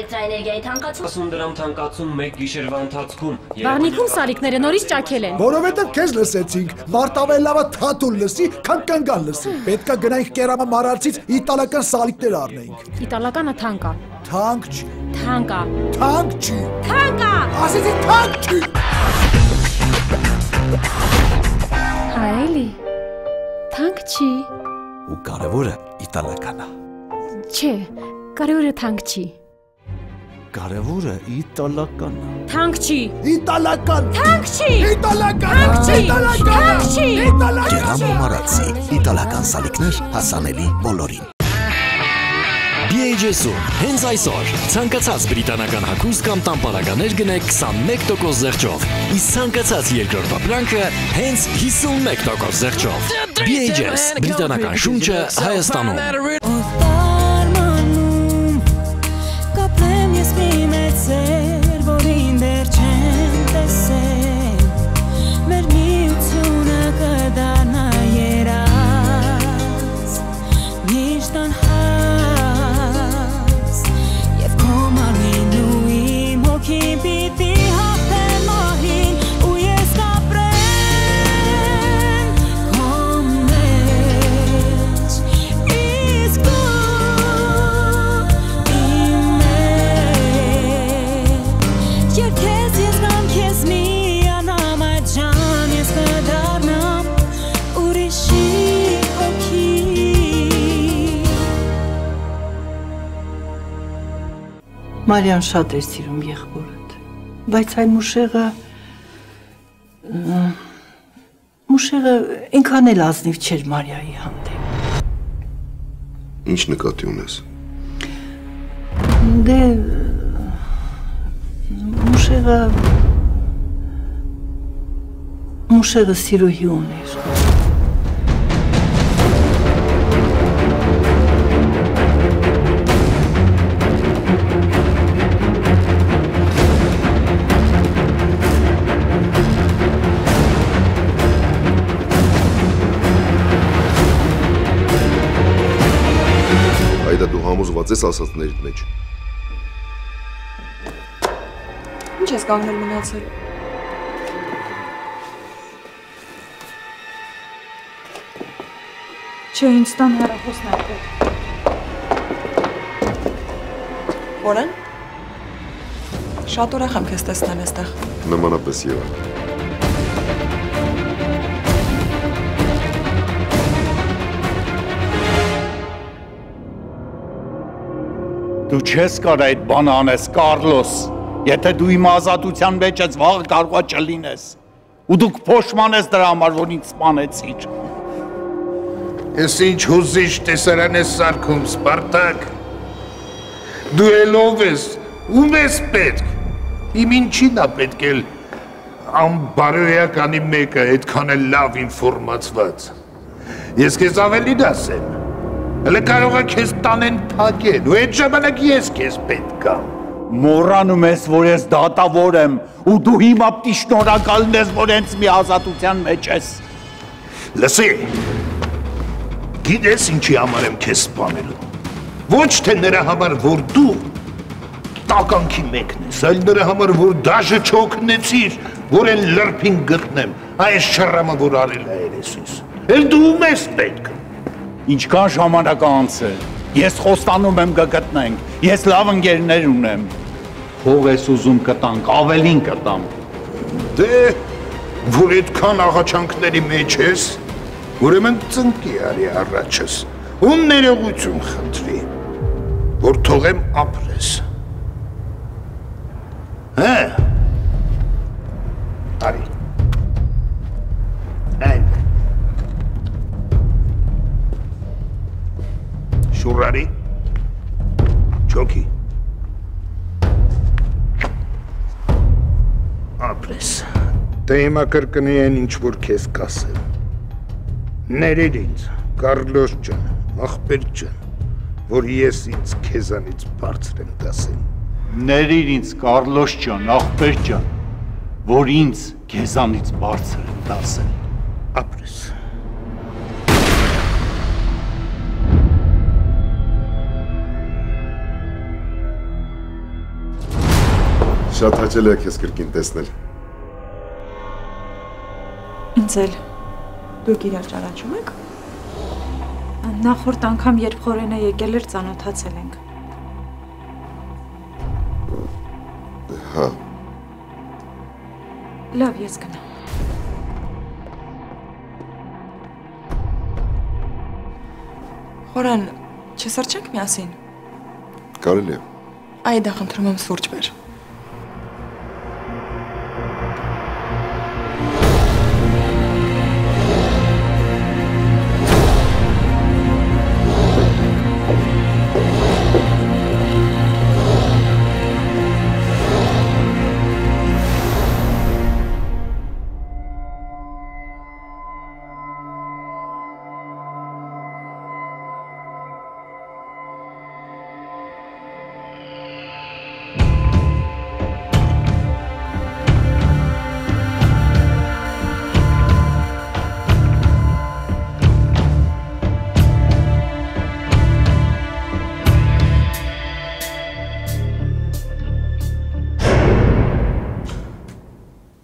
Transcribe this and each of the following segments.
էլեկտրաէներգիայի թանկացում։ 10 դրամ թանկացում 1 գիշերվա ընթացքում։ Բաղնիքում սալիկները նորից ճաքել են։ Որովհետև քեզ լսեցինք, մարտավեն լավը թաթուլ լսի, քան կնգան լսի։ Պետքա գնայինք կերամը մարարցից իտալական սալիկներ առնեինք։ Իտալականը թանկ է։ Թանկ չի։ Թանկ է։ Թանկ չի։ Թանկ է։ Ասեցի թանկ չի։ Հայելի։ Թանկ չի։ Ու կարևորը իտալական է։ Չէ, կարևորը թանկ չի։ Կարևորը իտալական է։ Թանկ չի։ Իտալական։ Թանկ չի։ Իտալական։ Թանկ չի։ Իտալական։ Թանկ չի։ Գերամո մարացի իտալական սալիկներ հասանելի բոլորին։ BHS-ում հենց այսօր ցանկացած բրիտանական հագուստ կամ տամպարականեր գնեք 21% զեղչով, իսկ ցանկացած երկրորդ ապրանքը հենց 51% զեղչով։ BHS բրիտանական շունչը Հայաստանում։ Մարիան շատ էր սիրում եղբորդ, բայց այ մուշեղը ինքան էլ ազնիվ չէր Մարիայի հանդեպ։ Ինչ նկատի ունես։ Դե մուշեղը սիրուհի ուներ։ Համոզված ես ասածներիդ մեջ։ Ինչ ես կանգնել մնացել։ Չէ, ինձ տան հեռախոսն է պետք։ Որն։ Շատ ուրախ եմ քեզ տեսնել այստեղ։ Նմանապես Եվա։ Դու չես կար այդ բանը անես, Կարլոս, եթե դու իմ ազատության մեջ ես վաղը կարողա չլինես, ու դուք փոշման ես դրա համար, որ ինձ սպանեցիր։ Ես ինչ հուզիչ տեսարան ես սարքում, Սպարտակ, դու էլով ես, ում ես պետք, իմ ինչին է պետք էլ ամբարոյականի մեկը այդքան էլ լավ ինֆորմացված, ես քեզ ավելին ասեմ, Հələ կարող է քեզ տանեն փակեն, ու այդ ժամանակ ես քեզ պետք եմ։ Մոռանում ես, որ ես դատավոր եմ, ու դու հիմա պիտի շնորհակալն ես, որ հենց մի ազատության մեջ ես։ Լսի, գիտես ինչի համար եմ քեզ սպանելու։ Ոչ թե նրա համար, որ դու տականքի մեկն ես, այլ նրա համար, որ դաժե չօգնեցիր, որ են լրփին գտնեմ, այս շռամը, որ արել է երեսիս։ Էլ դու ում ես պետք։ Ինչքան ժամանակ անցել, ես խոստանում եմ կգտնենք, ես լավ ընկերներ ունեմ, հող ես ուզում կտանք, ավելին կտամ։ Դե, որ այդքան աղաչանքների մեջ ես, ուրեմն ծնկի արի առաջս, ու ներողություն խնդրի, որ թողեմ ապրես։ Հա, արի, այն, շուրարի, չոքի, ապրես, դե հիմա կրկնի են ինչ-որ քեզ կասել, ներիր ինձ, Կարլոս ջան, ախպեր ջան, որ ես ինձ քեզանից բարձր եմ դասել, ներիր ինձ, Կարլոս ջան, ախպեր ջան, որ ինձ քեզանից բարձր եմ դասել, ապրես, Շատ հաճելի է քեզ կրկին տեսնել։ Ինձ էլ։ Դուք իրար ճանաչում եք։ Նախորդ անգամ, երբ Խորենը եկել էր, ծանոթացել ենք։ Հա։ Լավ, ես գնամ։ Խորան, չսրճենք միասին։ Կարելի է։ Այդա խնդրում եմ սուրճ բեր։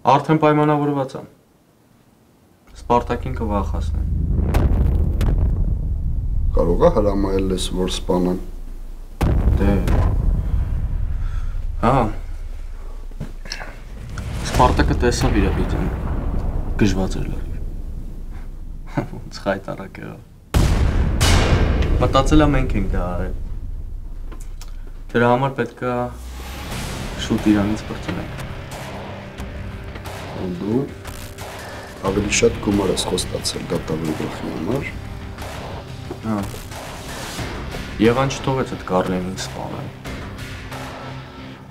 Արդեն պայմանավորված եմ։ Սպարտակին կվախացնեմ։ Կարող է հրամայել ես, որ սպանան։ Դե։ Հա։ Սպարտակը տեսավ իր բիծան։ Գժված էր լրիվ։ Ոնց խայտարակ եղավ։ Մտածել եմ մենք ենք դա արել։ Դրա համար պետք է շուտ Իրանից բրծենք։ Ու դու ավելի շատ գումար ես խոստացել դատավորի գլխի համար։ Հա։ Եվան չթողեց այդ Կարլենին սպանել։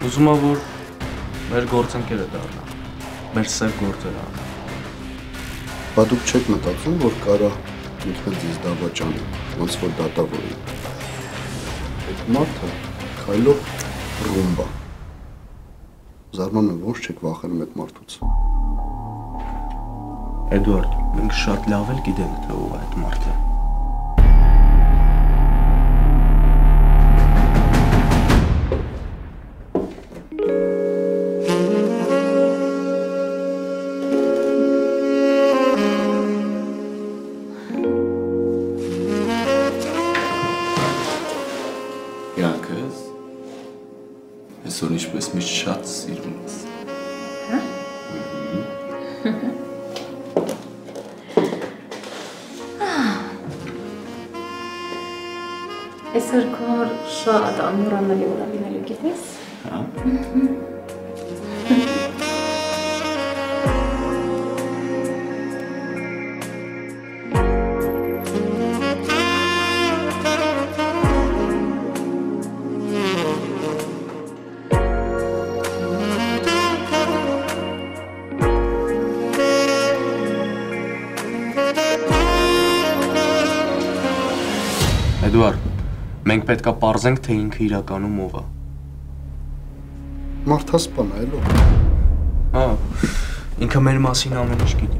Ուզում եմ, որ մեր գործընկերը դառնա։ Մեր սև գործերը անի։ Բա դուք չեք մտածում, որ կարա ինքնը ձեզ դավաճանի, ոնց որ դատավորի։ Այդ մարդը քայլող ռումբա։ Զարմանում եմ, ոնց չեք վախենում այդ մարդուց։ Էդուարդ, մենք շատ լավ էլ գիտենք, թե ով է այդ մարդը։ Յանքս, այսօր ինչպես միշտ շատ սիրուն ես։ Հա? Այսօր քոր շատ անմոռանալի օր լինելու գիտես։ Հա։ Էդուարդ, մենք պետքա պարզենք, թե ինքը իրականում ով է։ Մարդասպան է, էլո։ Հա, ինքը մեր մասին ամեն ինչ գիտի։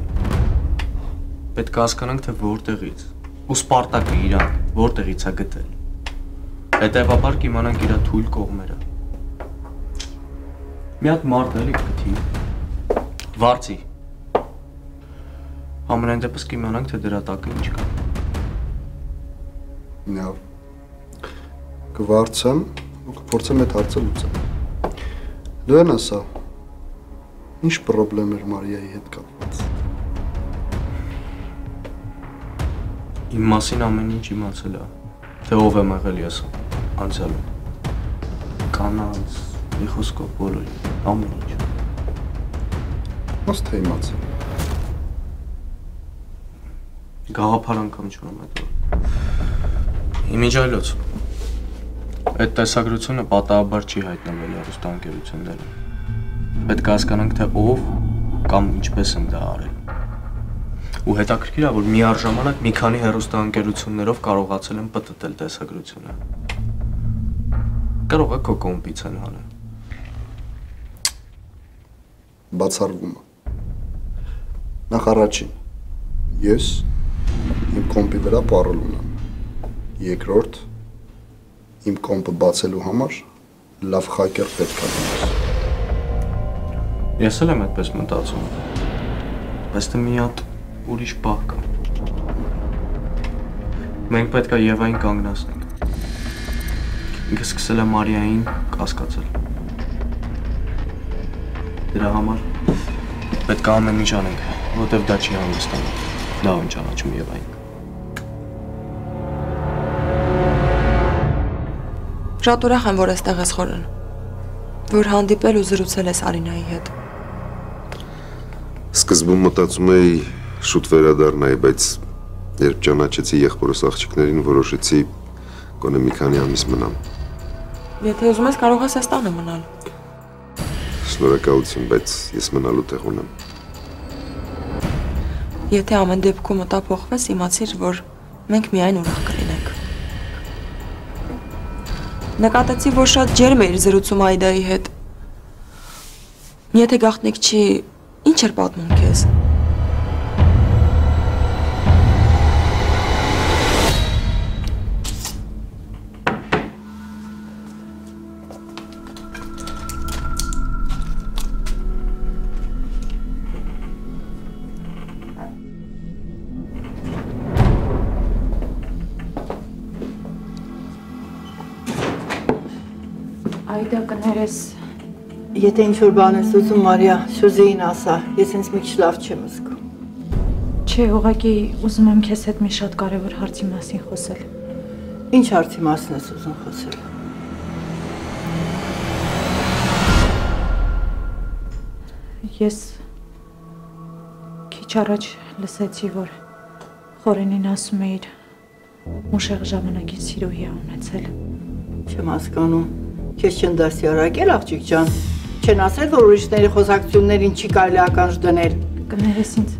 Պետք է հասկանանք, թե որտեղից։ Ու Սպարտակը իրան որտեղից է գտել։ Հետևաբար կիմանանք իր թույլ կողմերը։ Մի հատ մարդ էլի գտի։ Վարձի։ Ամենայն դեպս կիմանանք, թե դրա տակը ինչ կա։ Լավ։ Կվարձեմ ու կփորձեմ այդ հարցը լուծել։ Դու են ասա, ինչ պրոբլեմ էր Մարիայի հետ կապված։ Իմ մասին ամեն ինչ իմացել է, թե ով եմ եղել ես անցյալում։ Կանանց, մի խոսքով բոլորի, ամեն ինչ։ Ոնց թե իմացել։ Գաղափար անգամ չունեմ այդ որ։ Իմիջ այլոց։ Այդ տեսագրությունը պատահաբար չի հայտնվել հեռուստաընկերություններում։ Պետք է հասկանանք, թե ով կամ ինչպես են դա արել։ Ու հետաքրքիր է, որ միառժամանակ մի քանի հեռուստաընկերություններով կարողացել են պտտել տեսագրությունը։ Կարող է քո կոմպից են հանել։ Բացառվում է։ Նախ առաջին, ես իմ կոմպի վրա պարոլ ունեմ։ Երկրորդ, իմ կոմպը բացելու համար լավ խակեր պետք է լինես։ Ես էլ եմ այդպես մտածում։ Բայց դե մի հատ ուրիշ բան կա։ Մենք պետք է Եվային կանգնացնենք։ Ինքը սկսել է Մարիային կասկածել։ Դրա համար պետք է ամեն ինչ անենք, որովհետև դա չի հանգստանում։ Լավ են ճանաչում Եվային։ Շատ ուրախ եմ, որ այստեղ ես Խորեն, որ հանդիպել ու զրուցել ես Արինայի հետ։ Սկզբում մտածում էի շուտ վերադառնայի, բայց երբ ճանաչեցի եղբորս աղջիկներին, որոշեցի գոնե մի քանի ամիս մնամ։ Եթե ուզում ես, կարող ես այս տանը մնալ։ Շնորհակալություն, բայց ես մնալու տեղ ունեմ։ Եթե ամեն դեպքում մտափոխվես, իմացիր, որ մենք միայն ուրախ կլինենք։ Նկատեցի, որ շատ ջերմ էիր զրուցում Այդայի հետ։ Եթե գաղտնիք չի, ինչ էր պատմում քեզ։ Այդա կներես։ Եթե ինչ-որ բան ես ուզում, Մարիա, Սյուզեին ասա, ես ինձ մի քիչ լավ չեմ զգում։ Չէ, ուղղակի ուզում եմ քեզ հետ մի շատ կարևոր հարցի մասին խոսել։ Ինչ հարցի մասին ես ուզում խոսել։ Ես քիչ առաջ լսեցի, որ Խորենին ասում էիր ուշեղ ժամանակից սիրուհի է ունեցել։ Չեմ հասկանում, քեզ չեն դասյարակել, աղջիկ ջան, չեն ասել, որ ուրիշների խոսակցություններին չի կարելի ականջ դնել։ Կներես ինձ։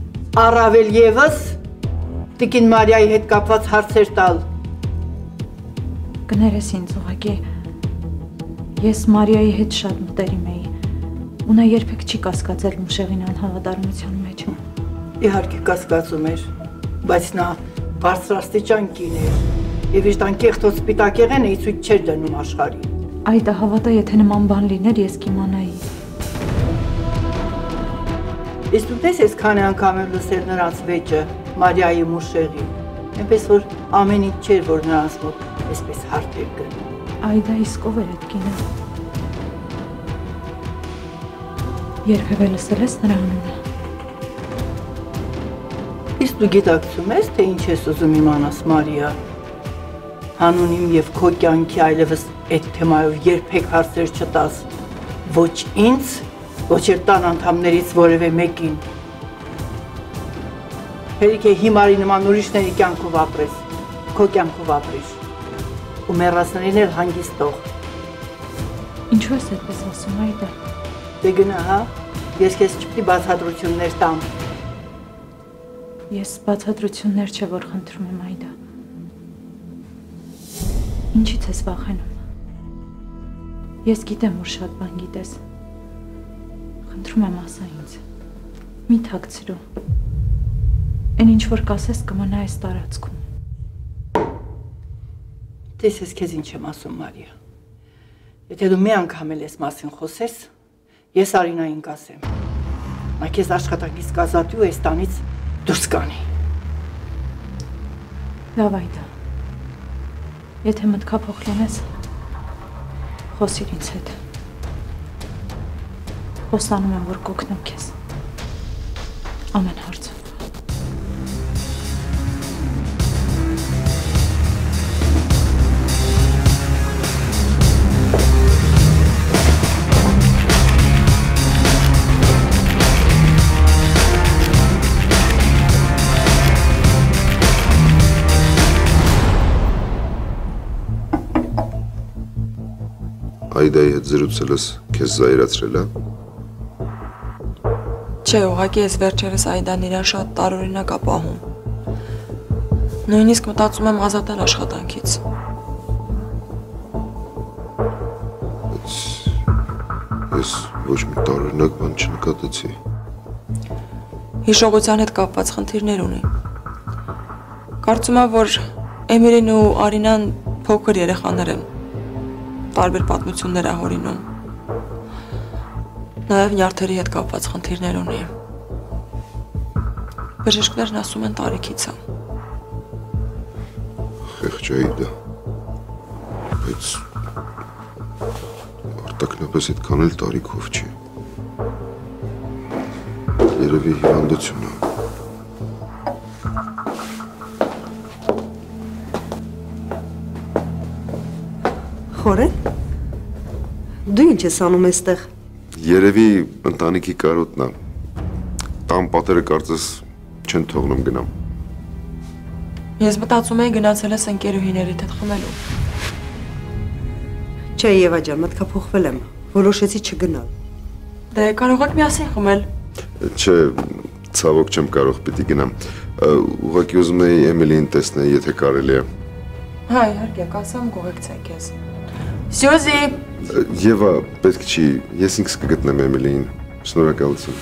Առավել ևս տիկին Մարիայի հետ կապված հարցեր տալ։ Կներես ինձ, ուղղակի ես Մարիայի հետ շատ մտերիմ էի, ու նա երբեք չի կասկածել Մուշեղին անհավատարմության մեջ։ Իհարկե կասկածում էր, բայց նա բարձրաստիճան կին էր, եւ իր տան կեղտոտ սպիտակ եղենը ցույց չէր դնում աշխարհին։ Այդա հավատա, եթե նման բան լիներ, ես կիմանայի։ Իսկ դու տես ես քանի անգամ եմ լսել նրանց վեճը Մարիայի Մուշեղի, այնպես որ ամեն ինչ չէր, որ նրանց մոտ այսպես հարթ էր գնում։ Այդա իսկ ով էր այդ կինը։ Երբևէ լսել ես նրա անունը։ Իսկ դու գիտակցում ես, թե ինչ ես ուզում իմանաս, Մարիա։ Հանուն իմ եւ քո կյանքի այլևս այդ թեմայով երբեք հարցեր չտաս, ոչ ինձ, ոչ էլ տան անդամներից որևէ մեկին։ Հերիք է հիմարի նման ուրիշների կյանքով ապրես, քո կյանքով ապրես, ու մեռածներին էլ հանգիստ տող։ Ինչու ես այդպես ասում, Այդա։ Դե գնա, հա, ես քեզ չպետք է բացատրություններ տամ։ Ես բացատրություններ չէ, որ խնդրում եմ, Այդա։ Ինչից ես վախենում։ Ես գիտեմ, որ շատ բան գիտես։ Խնդրում եմ ասա ինձ։ Մի թաքցրու։ Այն ինչ որ կասես կմնա այս տարածքում։ Տես ես քեզ ինչ եմ ասում, Մարիա։ Եթե դու մի անգամ էլ ես մասին խոսես, ես Արինային կասեմ։ Նա քեզ աշխատակից կազատի ու այս տանից դուրս կանի։ Լավ, Այդա։ Եթե մտքափոխ լինես, խոսիր ինձ հետ։ Խոստանում եմ, որ կօգնեմ քեզ։ Ամեն հարցով։ Այդայի հետ զրուցելս քեզ զայրացրել է։ Չէ, ուղղակի ես վերջերս Այդան իրան շատ տարօրինակ է պահում։ Նույնիսկ մտածում եմ ազատել աշխատանքից։ Ես ոչ մի տարօրինակ բան չնկատեցի։ Հիշողության հետ կապված խնդիրներ ունի։ Կարծում եմ, որ Էմիրին ու Արինան փոքր երեխաներ են, տարբեր պատմություններ է հորինում։ Նաև նյարդերի հետ կապված խնդիրներ ունի։ Բժիշկներն ասում են տարիքից է։ Խեղճայի դա։ Բայց արտակնապես այդքան էլ տարիքով չի։ Երևի հիվանդություն է։ Խորեն, դու ինչ ես անում այստեղ։ Երևի ընտանիքի կարոտն է։ Տան պատերը կարծես չեն թողնում գնամ։ Ես մտածում էի գնացել ես ընկերուհիներիդ հետ խմելու։ Չէ, Եվա ջան, մտքա փոխվել եմ։ Որոշեցի չգնալ։ Դե կարող եք միասին խմել։ Չէ, ցավոք չեմ կարող, պիտի գնամ։ Ուղղակի ուզում էի Էմիլիին տեսնել, եթե կարելի է։ Հա, իհարկե, կասամ գողեկցեք ես։ Սյուզի։ Եվա, պետք չի, ես ինքս կգտնեմ Էմիլիին։ Շնորհակալություն։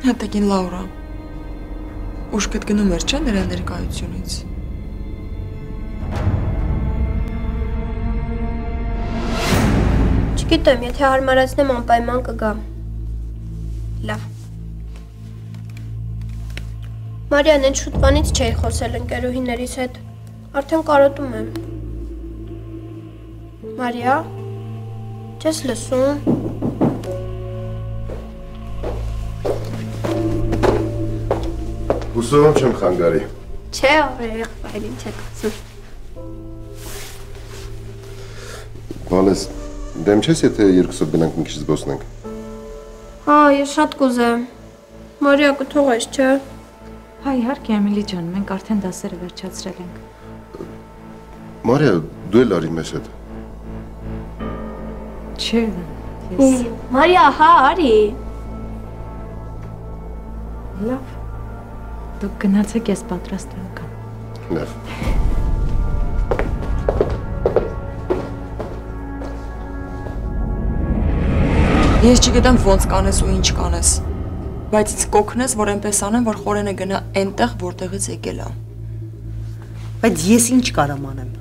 Հետագին Լաուրա, ուշքդ գնում էր չէ նրա ներկայությունից։ Չգիտեմ, եթե հարմարացնեմ անպայման կգամ։ Լավ։ Մարիան, են շուտվանից չէի խոսել ընկերուհիներիս հետ, արդեն կարոտում եմ։ Մարիա, չես լսում։ Հուսով եմ չեմ խանգարի։ Չէ, եղբայր, ինչ եք ասում։ Վալես, դեմ չես, եթե երկուսով գնանք մի քիչ զբոսնենք։ Հա, ես շատ կուզեմ։ Մարիա, կթողես, չէ։ Հա, իհարկե, Էմիլի ջան, մենք արդեն դասերը վերջացրել ենք։ Մարիա, դու էլ արի մեզ հետ։ Չէ, ես։ Մարիա, հա, արի։ Լավ։ Դուք գնացեք, ես պատրաստ եմ կամ։ Լավ։ Ես չգիտեմ ոնց կանես ու ինչ կանես, բայց ինձ կօգնես, որ այնպես անեմ, որ Խորենը գնա այնտեղ, որտեղից եկել է։ Բայց ես ինչ կարամ անեմ։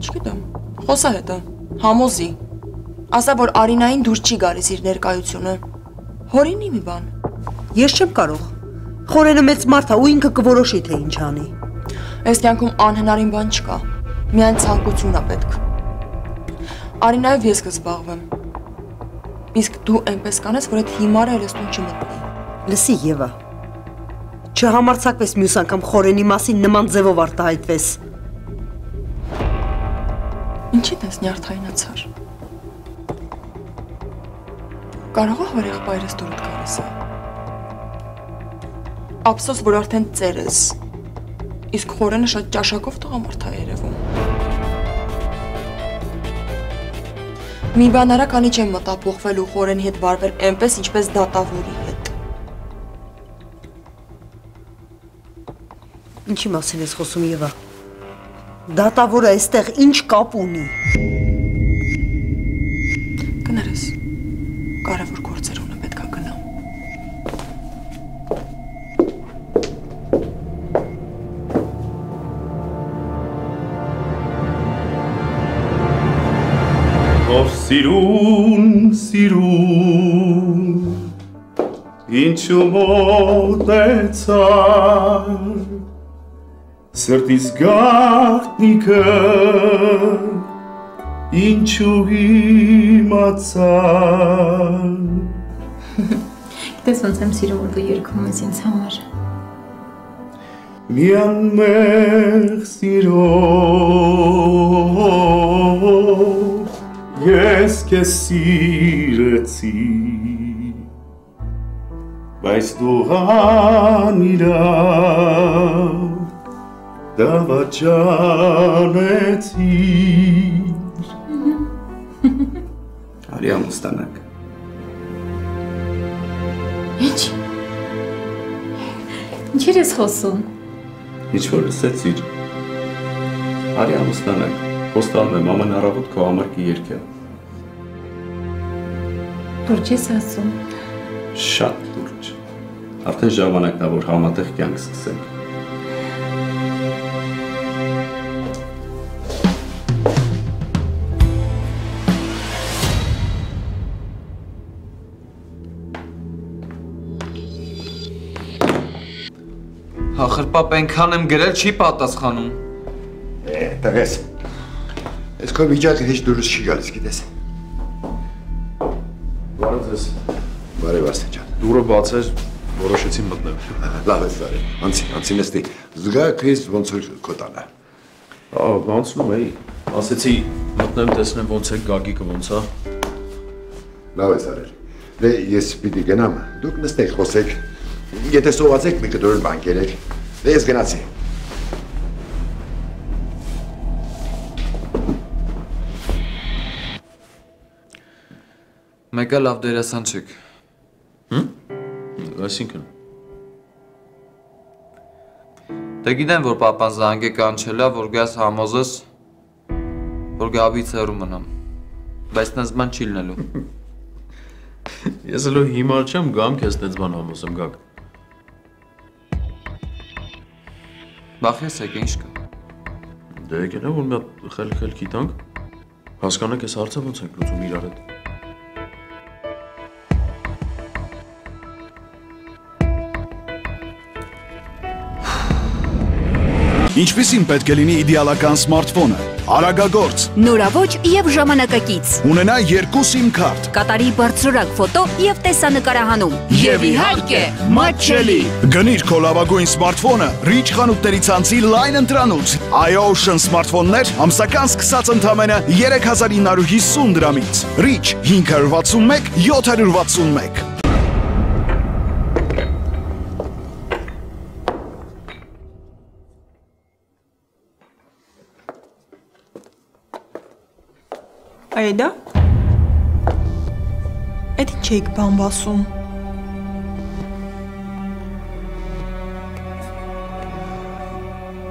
Չգիտեմ, խոսա հետը, համոզի։ Ասա, որ Արինային դուր չի գալիս իր ներկայությունը։ Հորինի մի բան։ Ես չեմ կարող։ Խորենը մեծ մարդ է ու ինքը կորոշի թե ինչ անի։ Այս կյանքում անհնարին բան չկա։ Միայն ցանկություն է պետք։ Արինայով ես կզբաղվեմ։ Իսկ դու այնպես կանես, որ այդ հիմարը երեստուն չմտնի։ Լսի, Եվա։ Չհամարձակվես մյուս անգամ Խորենի մասին նման ձևով արտահայտվես։ Ինչի դες նյարդայնացար։ Կարող է որ եղբայրս դուրդ գալիս է։ Ափսոս, որ արդեն ծեր ես, իսկ Խորենը շատ ճաշակով տղամարդ է երևում։ Մի բան արա, քանի չեմ մտափոխվել ու Խորենի հետ վարվել այնպես, ինչպես դատավորի հետ։ Ինչի մասին ես խոսում, Եվա։ Դատավորը այստեղ ինչ կապ ունի։ Կներես, կարևոր գործեր ունեմ, պետք է գնամ։ Ով սիրուն, ինչու մոտեցար, սրտիս գաղտնիքը, ինչու իմացար։ Գիտես ոնց եմ սիրում, որ դու երգում ես ինձ համար։ Մի անմեղ սիրով ես քեզ սիրեցի, բայց դու անիրավ դավաճանեցիր։ Արի ամուսնանանք։ Ինչ։ Ինչեր ես խոսում։ Ինչ որ լսեցիր։ Արի ամուսնանանք։ Խոստանում եմ աման առավոտ քո համար կերկեմ։ Լուրջ ես ասում։ Շատ լուրջ։ Արդեն ժամանակն է, որ համատեղ կյանք սկսենք։ Ախր պապ այնքան եմ գրել չի պատասխանում։ Տղես, ես քո վիճակը հեչ դուրս չի գալիս, գիտես։ Բարև ձեզ։ Բարև Արսեն ջան։ Դուրը բաց էր, որոշեցի մտնել։ Լավ ես արել։ Անցի նստի։ Զգա քեզ ոնց որ քո տանը։ Անցնում էի։ Ասեցի մտնեմ տեսնեմ ոնց է Գագիկը ոնց է։ Լավ ես արել։ Դե ես պիտի գնամ։ Դուք նստեք, խոսեք։ Եթե սողացեք, մի կտոր բան կերեք։ Դե ես գնացի։ Մեկը լավ դերասան չեք։ Այսինքն։ Դե գիտեմ, որ պապան զանգ է կանչել է, որ գաս համոզես, որ Գաբից հեռու մնամ։ Բայց նենց բան չի լինելու։ Ես ելո հիմար չեմ գամ քեզ տենց բան համոզեմ Գագ։ Բախես եք ինչ կա։ Դե եկել է որ մի հատ խելքի տանք։ Հասկանանք այս հարցը ոնց ենք լուծում իրար հետ։ Ինչպիսին պետք է լինի իդեալական սմարթֆոնը, արագագործ, նորաոճ եւ ժամանակակից, ունենա 2 SIM քարտ, կատարի բարձրորակ ֆոտո եւ տեսանկարահանում, եւ իհարկե մատչելի։ Գնիր քո լավագույն սմարթֆոնը Rich խանութների ցանցի լայն ընտրանուց, iOcean սմարթֆոններ ամսական սկսած ընդամենը 3950 դրամից, Rich 561 761։ Այդա։ Էդ ինչ էիք բան ասում։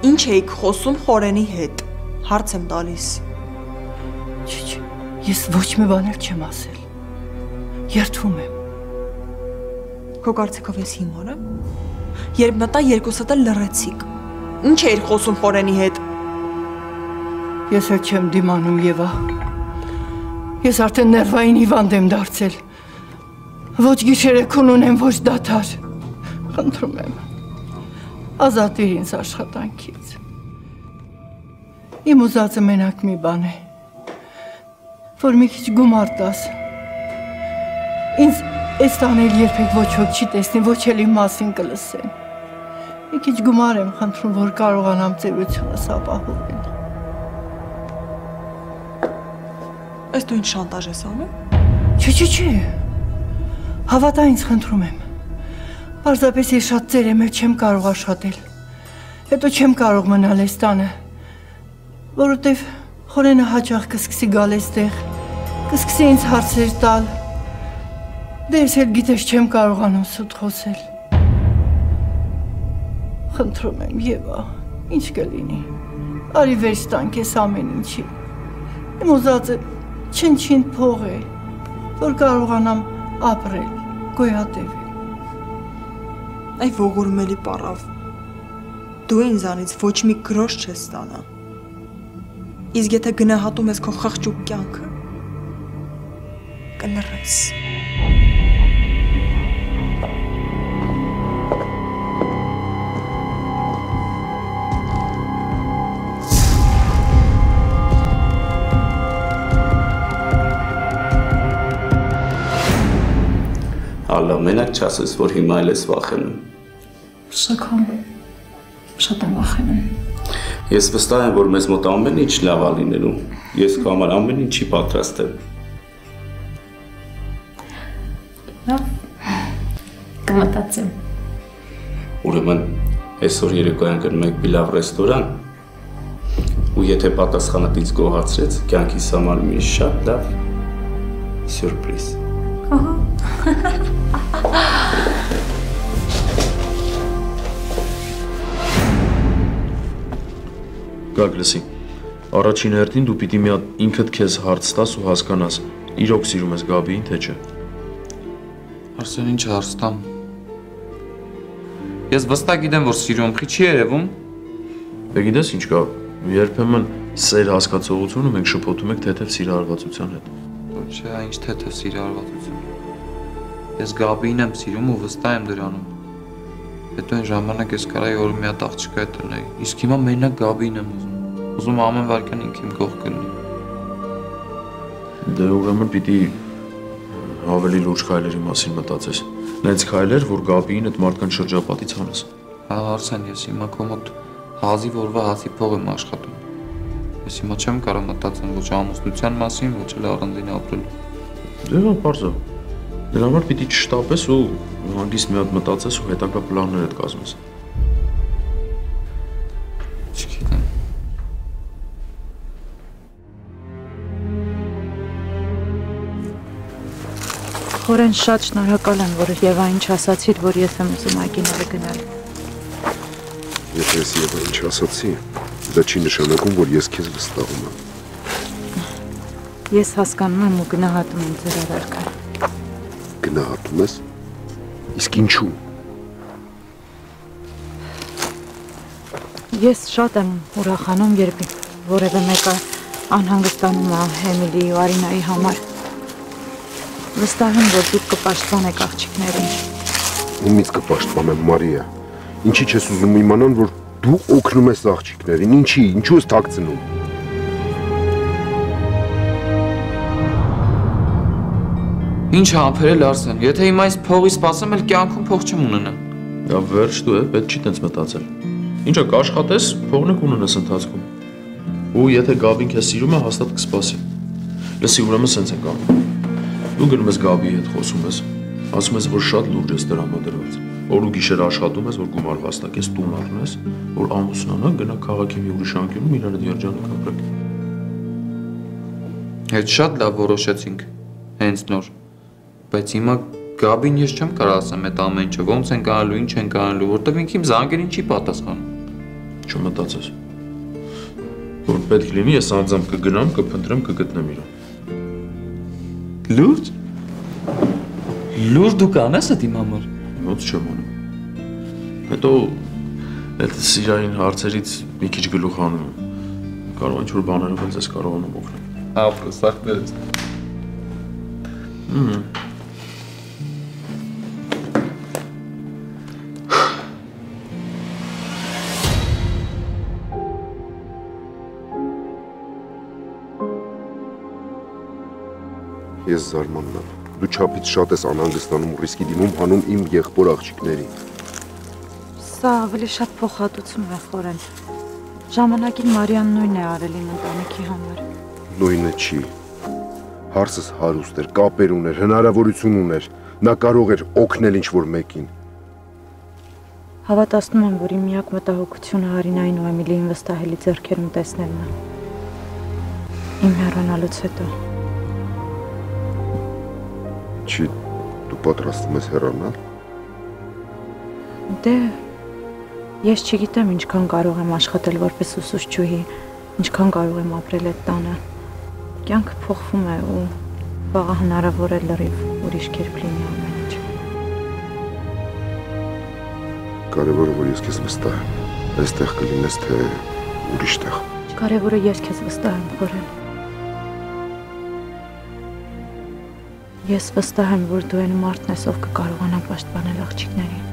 Ինչ էիք խոսում Խորենի հետ։ Հարց եմ տալիս։ Չէ, ես ոչ մի բան էլ չեմ ասել։ Երդվում եմ։ Քո կարծիքով ես հիմար եմ։ Երբ նտա երկուսդ էլ լռեցիք։ Ինչ էիր խոսում Խորենի հետ։ Ես էլ չեմ դիմանում Եվա։ Ես արդեն ներվային հիվանդ եմ դարձել։ Ոչ գիշերեքուն ունեմ, ոչ դադար։ Խնդրում եմ։ Ազատիր ինձ աշխատանքից։ Իմ ուզածը մենակ մի բան է, որ մի քիչ գումար տաս։ Ինձ այս տանել երբեք ոչ ոք չի տեսնի, ոչ էլ իմ մասին կլսեն։ Մի քիչ գումար եմ խնդրում, որ կարողանամ ծերությունս ապահովել։ Այս դու ինչ շանտաժ ես անում։ Չէ։ Հավատա ինձ խնդրում եմ։ Պարզապես ես շատ ծեր եմ, չեմ կարող աշխատել։ Հետո չեմ կարող մնալ այս տանը, որովհետև Խորենը հաճախ կսկսի գալ այստեղ, կսկսի ինձ հարցեր տալ։ Դե ես էլ գիտես չեմ կարողանում սուտ խոսել։ Խնդրում եմ, Եվա, ինչ կլինի։ Արի վերջ տանք ես ամեն ինչի։ Իմ ուզածը չնչին փող է, որ կարողանամ ապրել, գոյատևել։ Այ ողորմելի պարավ, դու ինձանից ոչ մի գրոշ չես ստանա։ Իսկ եթե գնահատում ես քո խղճուկ կյանքը, կլռես։ Ալլա, մենակ չասես, որ հիմա էլ ես վախենում։ Շքամ, շատ եմ վախենում։ Ես վստահ եմ, որ մեզ մոտ ամեն ինչ լավ է լինելու։ Ես քո համար ամեն ինչի պատրաստ եմ։ Լավ, կմտածեմ։ Ուրեմն, այսօր երեկոյան գնում ենք մի լավ ռեստորան, ու եթե պատասխանդ ինձ գոհացրեց, կյանքիս համար մի շատ լավ սյուրպրիզ։ Գագ լսի, առաջին հերթին դու պիտի մի հատ ինքդ քեզ հարց տաս ու հասկանաս, իրոք սիրում ես Գաբիին, թե չէ։ Արսեն ինչ հարց տամ։ Ես վստահ գիտեմ, որ սիրում խի չի երևում։ Դե գիտես ինչ կա, երբեմն սեր հասկացողությունը մենք շփոթում ենք թեթև սիրահարվածության հետ։ Չէ, ինչ թեթև սիրահարվածություն։ Ես Գաբիին եմ սիրում ու վստահ եմ դրանում։ Հետո այն ժամանակ ես կարայի որ մի հատ աղջկա հետ լինեի։ Իսկ հիմա մենակ Գաբիին եմ ուզում։ Ուզում ամեն վարքան ինքն իմ կողքը լինի։ Դե ուրեմն պիտի ավելի լուրջ քայլերի մասին մտածես։ Նենց քայլեր, որ Գաբիին այդ մարդկանց շրջապատից հանես։ Հա, Արսեն, ես հիմա քո մոտ հազի որվա հացի փող եմ աշխատում։ Ես հիմա չեմ կարող մտածել ոչ ամուսնության մասին, ոչ էլ առանձին ապրելու։ Դե հա, պարզ է։ Դրա համար պիտի չշտապես ու հանգիստ մի հատ մտածես ու հետագա պլաններ հետ կազմես։ Չգիտեմ։ Խորեն շատ շնորհակալ եմ, որ Եվային չասացիր, որ ես եմ ուզում այգիները գնալ։ Եթե ես Եվային չասացի, դա չի նշանակում, որ ես քեզ վստահում եմ։ Ես հասկանում եմ ու գնահատում եմ ձեր արարքան։ Գնահատում ես։ Իսկ ինչու։ Ես շատ եմ ուրախանում, երբ որևէ մեկը անհանգստանում է Էմիլիի ու Արինայի համար։ Վստահ եմ, որ դուք կպաշտպանեք աղջիկներին։ Ումից կպաշտպանեմ, Մարիա։ Ինչի՞ չես ուզում իմանան, որ դու օգնում ես աղջիկներին։ Ինչի՞, ինչու ես թաքցնում։ Ինչ համբերել Արսեն, եթե հիմա այս փողի սպասեմ, էլ կյանքում փող չեմ ունենամ։ Դա վերջ դու է, պետք չի տենց մտածել։ Ինչա կաշխատես, փողն կունենաս ընթացքում։ Ու եթե Գաբին քեզ սիրում է, հաստատ կսպասի։ Լսի, ուրեմն սենց ենք անում։ Դու գնում ես Գաբիի հետ խոսում ես, ասում ես, որ շատ լուրջ ես տրամադրված։ Օր ու գիշեր աշխատում ես, որ գումար վաստակես, տուն առնես, որ ամուսնանա, գնա քաղաքի մի ուրիշ անկյունում իրար հետ երջանիկ ապրեք։ Հետ շատ լավ որոշեցինք, հենց նոր։ Բայց հիմա Գաբին ես չեմ կարող ասեմ այդ ամեն ինչը, ոնց են գալու, ինչ են գալու, որտեվ ինքն իմ զանգերին չի պատասխանում։ Չմտածես։ Որ պետք լինի, ես անձամբ կգնամ, կփնտրեմ, կգտնեմ իրան։ Լուրջ։ Լուրջ դու կանես այդ իմ համար։ Ոնց չեմ անում։ Հետո այդ սիրային հարցերից մի քիչ գլուխ հանում եմ։ Կարող ինչ-որ բաներով էլ ես կարողանում օգնել։ Ապրո, սարքներս։ Ես զարմանում եմ։ Դու չափից շատ ես անհանգստանում ու ռիսկի դիմում հանում իմ եղբոր աղջիկներին։ Սա ավելի շատ փոխհատուցում է Խորեն։ Ժամանակին Մարիան նույնն է արել իմ ընտանիքի համար։ Նույնը չի։ Հարցս հարուստ էր, կապեր ուներ, հնարավորություն ուներ։ Նա կարող էր օգնել ինչ-որ մեկին։ Հավատացնում եմ, որ իմ միակ մտահոգությունը Արինային ու Էմիլիին վստահելի ձեռքերում տեսնելն է։ Իմ հեռանալուց հետո։ Չի, դու պատրաստվում ես հեռանալ։ Դե, ես չգիտեմ ինչքան կարող եմ աշխատել որպես ուսուցչուհի, ինչքան կարող եմ ապրել այդ տանը։ Կյանքը փոխվում է ու վաղը հնարավոր է լրիվ ուրիշ կերպ լինի ամեն ինչ։ Կարևորը որ ես քեզ վստահ եմ։ Այստեղ կլինես թե ուրիշ տեղ։ Կարևորը ես քեզ վստահ եմ, Խորեն։ Ես վստահ եմ, որ դու այն մարդն ես, ով կկարողանա պաշտպանել աղջիկներին։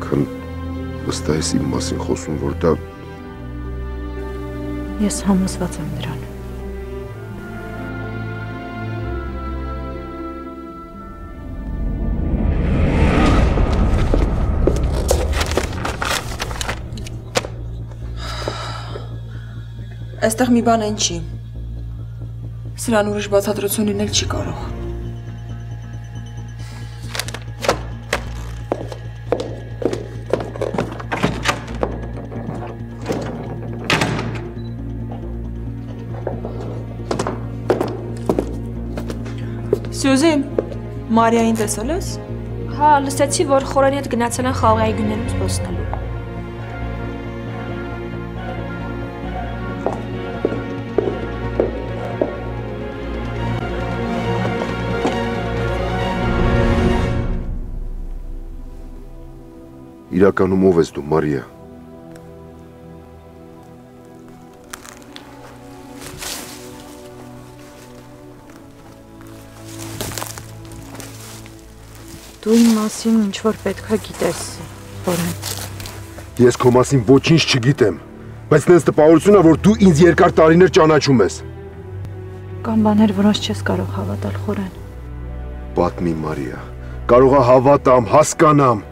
Քան վստահ ես իմ մասին խոսում, որ դա Ես համոզված եմ դրան։ Այստեղ մի բան են չի։ Սրան ուրիշ բացատրություն լինել չի կարող։ Սյուզի, Մարիային տեսել ես։ Հա, լսեցի, որ Խորանի հետ գնացել են խաղի այգիներում զբոսնելու։ իրականում ով ես դու, Մարիա։ Դու իմ մասին ինչ-որ պետքա գիտես, Խորեն։ Ես քո մասին ոչինչ չգիտեմ, բայց նենց տպավորություն է, որ դու ինձ երկար տարիներ ճանաչում ես։ Կան բաներ, որոնց չես կարող հավատալ, Խորեն։ Պատմի, Մարիա, կարողա հավատամ, հասկանամ։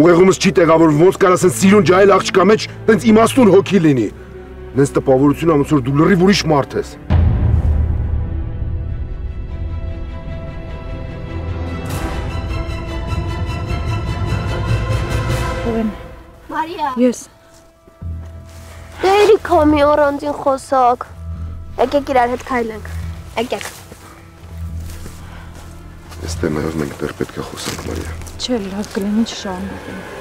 Ուղեղումս չի տեղավորվում, ոնց կարաս են սիրուն ջահել աղջկա մեջ, տենց իմաստուն հոգի լինի։ Նենց տպավորություն ոնց որ դու լրիվ ուրիշ մարդ ես։ Մարիա։ Ես։ Դե երիք մի առանձին խոսակ։ Եկեք իրար հետ քայլենք։ Եկեք։ Այս թեմայով մենք դեռ պետք է խոսենք, Մարիա։ Չէ, լավ կլինի չշարունակենք։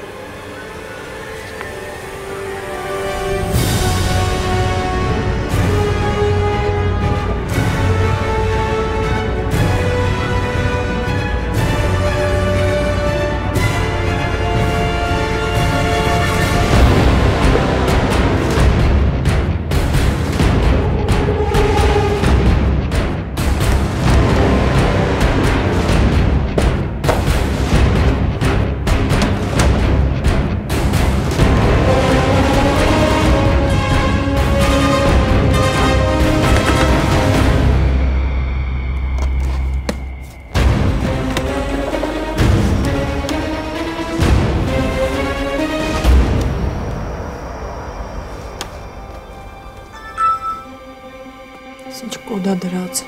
Ինչ կոդա դրած։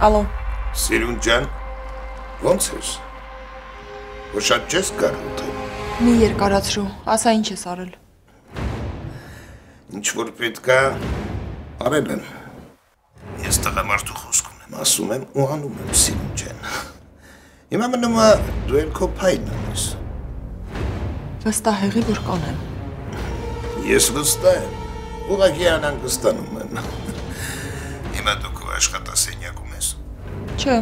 Ալո։ Սիրուն ջան, ո՞նց ես։ Որ շատ չես կարող։ Մի երկարացրու, ասա ինչ ես արել։ Ինչ որ պետք է արել եմ։ Ես տղամարդու խոսք ունեմ, ասում եմ ու անում եմ, սիրուն ջան։ Հիմա մնում է դու էլ քո փայլն ես։ Վստահ եղի, որ կանեմ։ Ես վստահ եմ, ուղղակի անհանգստանում եմ։ Հիմա դու քո աշխատասենյակում ես։ Չէ։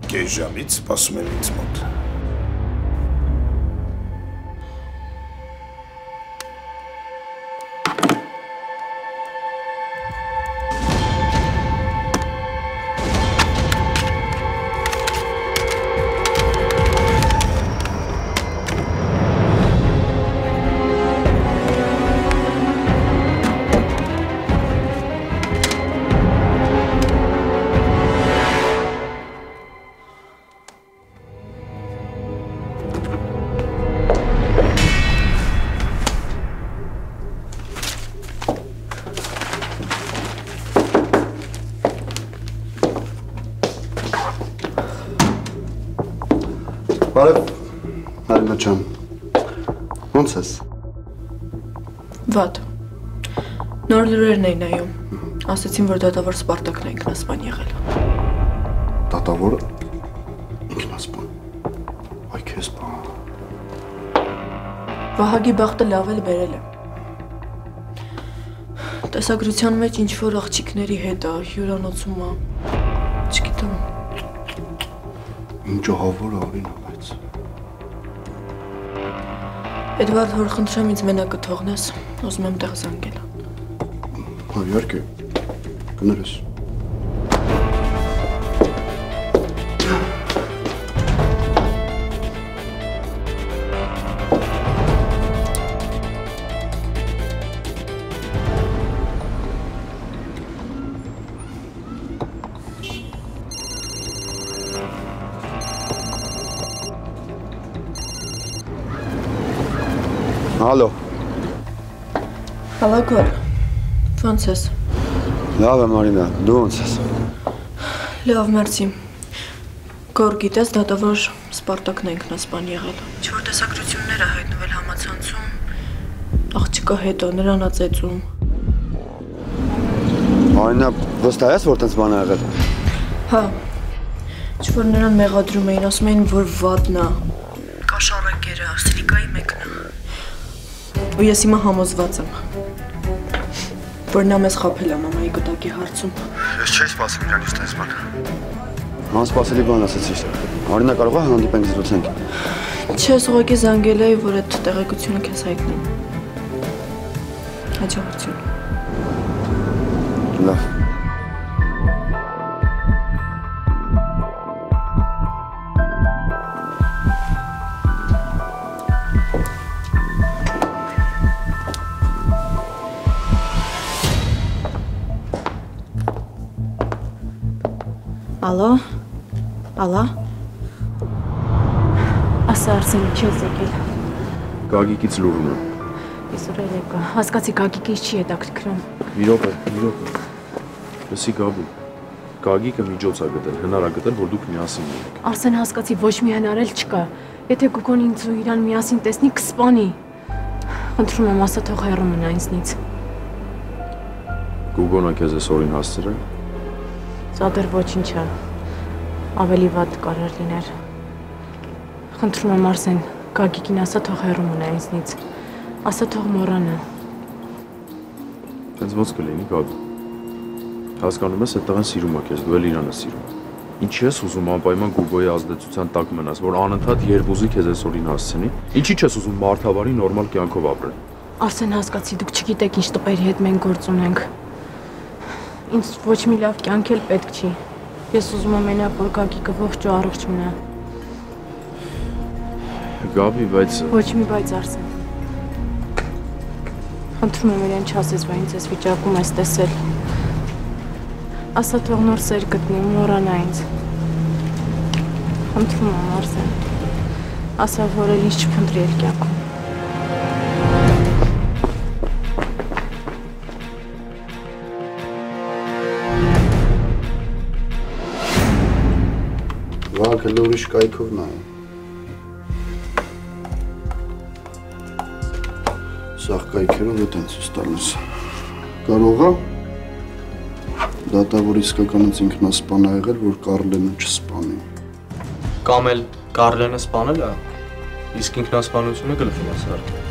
Կես ժամից սպասում եմ ինձ մոտ։ Բարև, Մարինա ջան, ոնց ես։ Վատ։ Նոր լուրերն էին նայում։ Ասացին, որ դատավոր Սպարտակն է ինքնասպան եղել։ Դատավորը ինքնասպան։ Այ քեզ բան։ Վահագի բախտը լավ էլ բերել է։ Տեսագրության մեջ ինչ-որ աղջիկների հետ է, հյուրանոցում է։ Չգիտեմ։ Ինչ ահավոր արին է, բայց։ Էդվարդ, որ խնդրեմ ինձ մենակը թողնես, ուզում եմ տեղ զանգել։ Հա, իհարկե, կներես։ Ալո։ Հալո Գոր, ո՞նց ես։ Լավ եմ Մարինա, դու ո՞նց ես։ Լավ, մերսի։ Գոր, գիտես, դատավոր Սպարտակն է ինքնասպան եղել։ Ինչ-որ տեսակրություններ է հայտնվել համացանցում, աղջիկը հետո նրան է ծեծում։ Մարինա, վստահ ես, որ տենց բան ա եղել։ Հա։ Ինչ-որ նրան մեղադրում էին, ասում էին, որ վատն է, կաշառակերը, սրիկայի մեկն է։ Ու ես հիմա համոզված եմ, որ նա մեզ խաբել է մամայի գտակի հարցում։ Ես չէի սպասում իրան յուս տես բան։ Անսպասելի բան ասացիր։ Մարինա, կարող է հանդիպենք զրուցենք։ Չես ուղղակի զանգել էի, որ այդ տեղեկությունը քեզ հայտնեմ։ Հաջողություն։ Լավ։ Ալո, ալա, ասա Արսենի չես եկել։ Գագիկից լուրում եմ։ Իսուր էլ եկա, հասկացի Գագիկից չի հետաքրքրում։ Մի րոպե։ Լսի Գաբու, Գագիկը միջոց ա գտել, հնար ա գտել, որ դուք միասին եք։ Արսեն հասկացի, ոչ մի հնարել չկա։ Եթե Գուգոն ինձ ու իրան միասին տեսնի, կսպանի։ Խնդրում եմ, ասա թող հեռու մնա ինձնից։ Գուգոնը քեզ այսօրին հասցրել։ Սա դեռ ոչինչ է, ավելի վատ կարող լիներ։ Խնդրում եմ Արսեն, Գագիկին ասա թող հեռու մնա ինձնից, ասա թող մոռանա։ Տենց ոնց կլինի Գագիկ։ Հասկանում ես, այդ տղան սիրում է քեզ, դու էլ իրան ես սիրում։ Ինչի ես ուզում անպայման Գուգոյի ազդեցության տակ մնաս, որ անընդհատ երբուզի քեզ այսօրին հասցնի։ Ինչի չես ուզում մարդավարի նորմալ կյանքով ապրել։ Արսեն հասկացի, դուք չգիտեք ինչ տպերի հետ մենք գործ ունենք։ Ինձ ոչ մի լավ կյանք էլ պետք չի։ Ես ուզում եմ մենակ, որ Գագիկը ողջ ու առողջ մնա։ Գաբի, բայց… Ոչ մի բայց Արսեն։ Խնդրում եմ իրեն չասես, որ ինձ ես վիճակում ես տեսել։ Ասա թող նոր սեր գտնի, մոռանա ինձ։ Խնդրում եմ Արսեն։ Ասա, որ էլ ինձ չփնտրի էլ կյանքում։ Վաղ էլ ուրիշ կայքով նայ։ Սաղ կայքերով է տենց ուս տալիս։ Կարող է դատավոր իսկականից ինքնասպան ա եղել, որ Կարլենը չսպանի։ Կամ էլ Կարլենը սպանել է, իսկ ինքնասպանությունը գլխին է սարքել։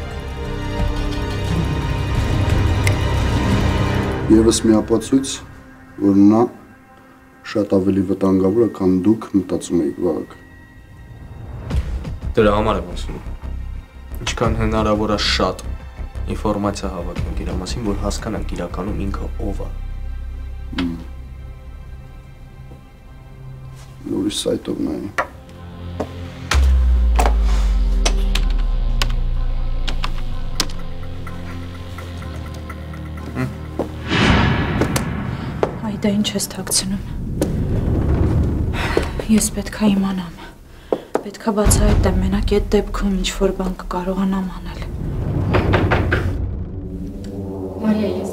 Եվս մի ապացույց, որ նա շատ ավելի վտանգավոր է, քան դուք մտածում եք Վաղ։ Դրա համար եմ ասում։ Ինչքան հնարավոր է շատ ինֆորմացիա հավաքենք իր մասին, որ հասկանանք իրականում ինքը ով է։ Ուրիշ սայթով նայ։ Այ դա ինչ ես թաքցնում։ Ես պետք է իմանամ։ Պետք է բացահայտեմ մենակ այդ դեպքում ինչ-որ բան կկարողանամ անել։ Մարիա, ես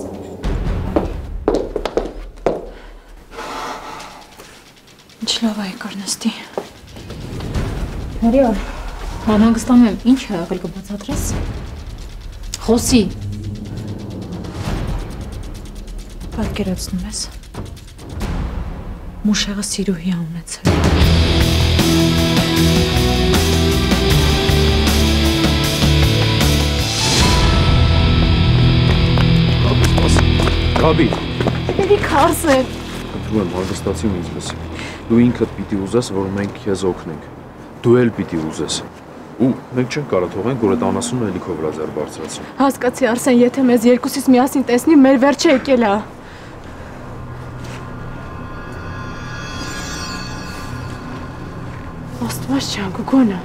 Ինչ լավ է եկար նստի։ Մարիա, անհանգստանում եմ, ինչ է եղել կբացատրես։ Խոսի։ Պատկերացնում ես։ Մուշեղը սիրուհի ա ունեցել։ Գաբի։ Դեպի Արսեն։ Խնդրում եմ հանգստացի ու ինձ լսի։ Դու ինքդ պիտի ուզես, որ մենք քեզ օգնենք։ Դու էլ պիտի ուզես։ Ու մենք չենք կարող թողենք, որ այդ անասունը էլի քո վրա ձեռ բարձրացնի։ Հասկացի, Արսեն, եթե մեզ երկուսից միասին տեսնի, մեր վերջը եկել է։ Աստված ջան, Գոգոնը։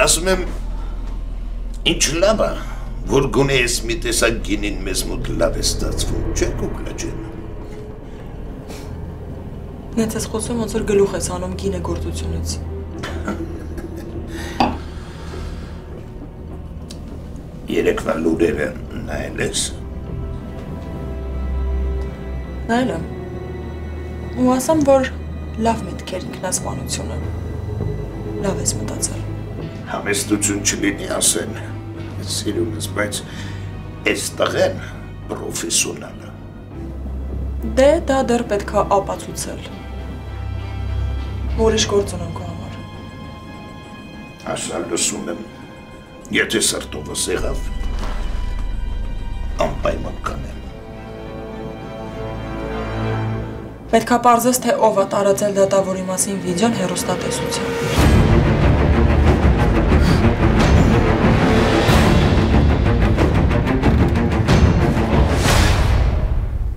Ասում եմ, ինչ լավ է, որ գոնե ես մի տեսակ գինին մեզ մոտ լավ է ստացվում, չէ՞ Կուկլա ջան։ Նենց ես խոսում, ոնց որ գլուխ ես անում գինե գործությունից։ Երեկվա լուրերը նայել ես։ Նայել եմ։ Ու ասամ, որ լավ միտքեր ինքնասպանությունը։ Լավ ես մտածել։ Համեստություն չլինի ասեն, սիրունս, բայց այս տղեն պրոֆեսոնալ է։ Դե դա դեռ պետք է ապացուցել։ Ուրիշ գործ ունեմ քո համար։ Ասա լսում եմ, եթե սրտովս եղավ, անպայման կանեմ։ Պետք է պարզես, թե ով է տարածել դատավորի մասին վիդեոն հեռուստատեսությամբ։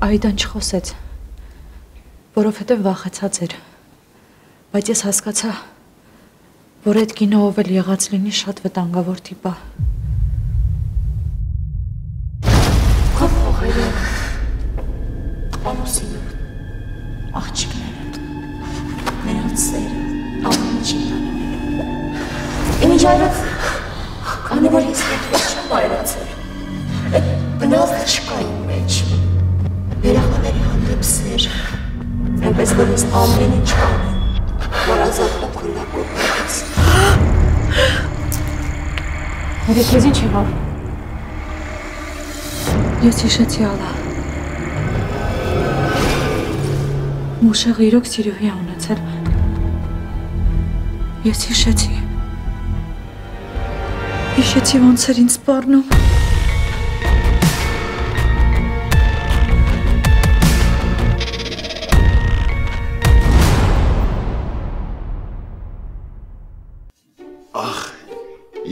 Այդան չխոսեց, որովհետև վախեցած էր, բայց ես հասկացա, որ այդ կինը ով էլ եղած լինի շատ վտանգավոր տիպ է։ Քո փողերը, ամուսինը, աղջիկներդ, նրանց սերը, ամենին տանելու։ Ինչ արած, քանի որ ես հետո չեմ այրացել, այդ բնազդը չկա իմ մեջ։ Երախաների հանդեպ սեր, այնպես որ ես ամեն ինչ կանեմ, որ ազատ ու քննարկողներից։ Հորեք ես ինչ եղավ։ Ես հիշեցի ալա։ Մուշեղը իրոք սիրուհի է ունեցել։ Ես հիշեցի։ Հիշեցի ոնց էր ինձ սպառնում։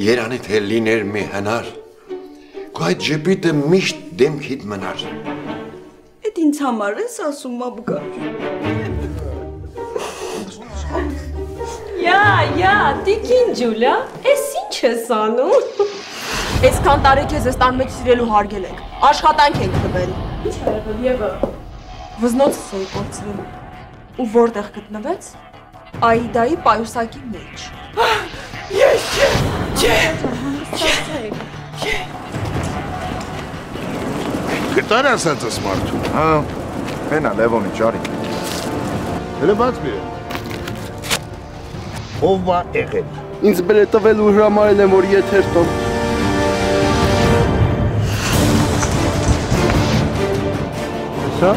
Երանի թե լիներ մի հնար, քո այդ ժպիտը միշտ դեմքիդ մնար։ Էդ ինձ համար ես ասում, մաբկա։ Յա, տիկին Ջուլիա, էս ինչ ես անում։ Այսքան տարի քեզ այս տան մեջ սիրելու հարգել ենք, աշխատանք ենք տվել։ Ինչ ա եղել, Եվա։ Վզնոցս էի կորցրել։ Ու որտեղ գտնվեց։ Աիդայի պայուսակի մեջ։ Ես Գտար ասածս մարդու։ Հա, հենա Լևոնի ճարի։ Հələ բաց մի է։ Ով բա եղել։ Ինձ բեր է տվել ու հրամարել եմ, որ եթեր տոն։ Սա։